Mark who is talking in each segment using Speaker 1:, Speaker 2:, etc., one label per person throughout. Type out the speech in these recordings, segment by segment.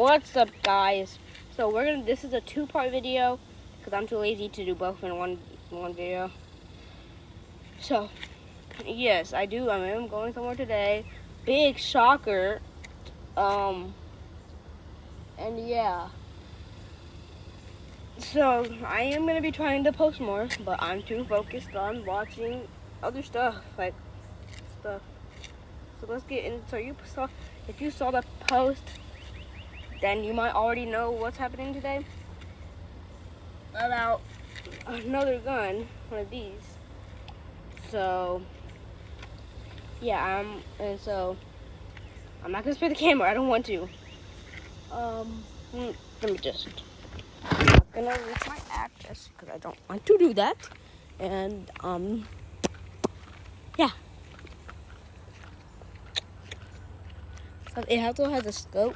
Speaker 1: What's up, guys? So this is a two-part video because I'm too lazy to do both in one video. So yes, I am going somewhere today. Big shocker. And yeah. So I am gonna be trying to post more, but I'm too focused on watching other stuff. So let's get in. So if you saw the post, then you might already know what's happening today. About another gun, one of these. So yeah, I'm not gonna spray the camera. I don't want to. Let me just. I'm not gonna leave my address because I don't want to do that. And yeah. So it also has a scope.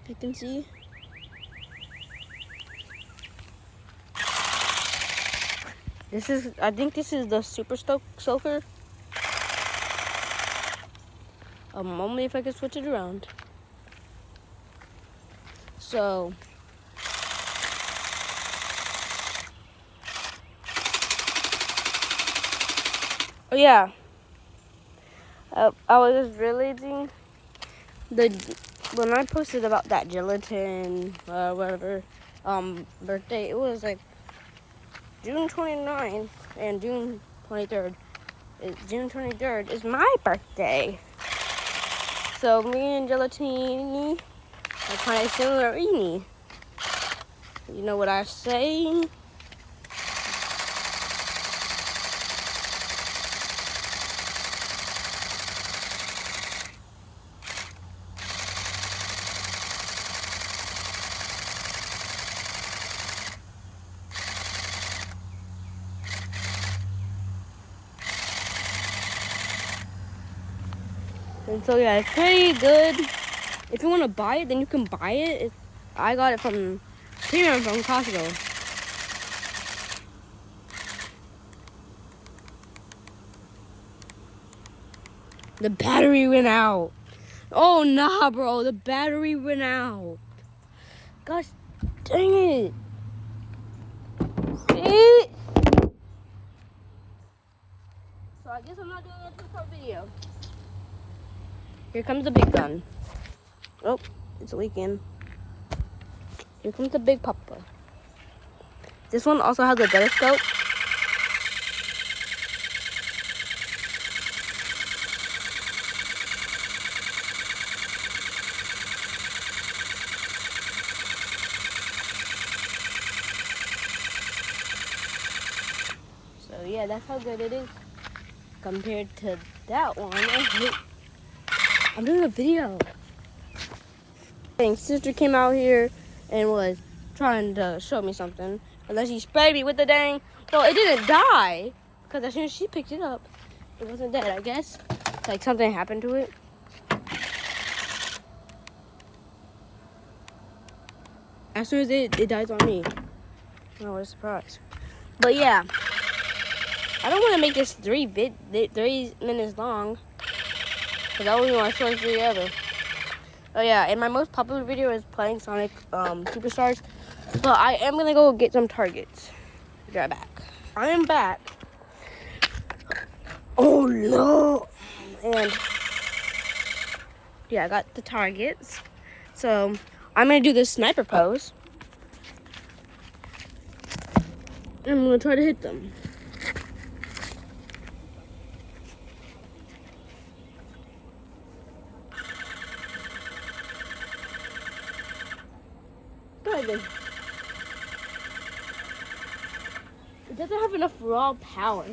Speaker 1: You can see. I think this is the Super Soaker. Only if I can switch it around. So, oh yeah, I was just realizing when I posted about that gelatin, whatever, birthday, it was like June 29th and June 23rd. June 23rd is my birthday. So me and Gelatini are kind of similar. You know what I say? And so yeah, it's pretty good. If you want to buy it, then you can buy it. I got it from Costco. The battery went out. Oh nah, bro, the battery went out. Gosh, dang it. See? So I guess I'm not doing a two-part video. Here comes the big gun. Oh, it's leaking. Here comes the big papa. This one also has a better scope. So yeah, that's how good it is compared to that one. I'm doing a video. Sister came out here and was trying to show me something. And then she sprayed me with the dang. So it didn't die. Because as soon as she picked it up, it wasn't dead, I guess. Like something happened to it. As soon as it dies on me. Oh, what a surprise. But yeah. I don't want to make this 3 minutes long. Because that was my shortest video ever. Oh yeah, and my most popular video is playing Sonic Superstars. But I am gonna go get some targets. Be right back. I am back. Oh no! And yeah, I got the targets. So I'm gonna do this sniper pose. And I'm gonna try to hit them. It doesn't have enough raw power.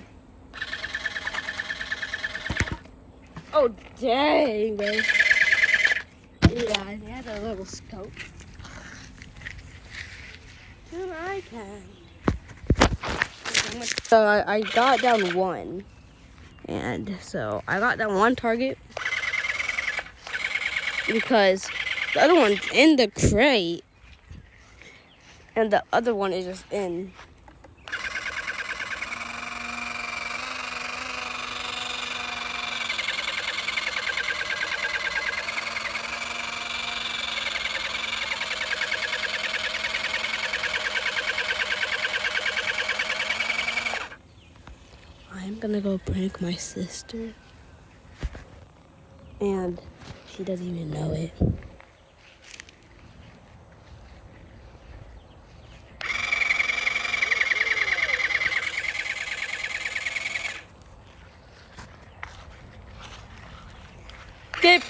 Speaker 1: Oh dang, man. Yeah, it has a little scope. Then I can. So I got down one. And so I got that one target because the other one's in the crate. And the other one is just in. gonna go prank my sister. And she doesn't even know it. Skip!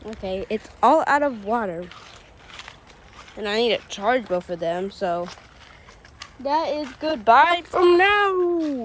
Speaker 1: Okay, it's all out of water. And I need to charge both of them, so that is goodbye from now.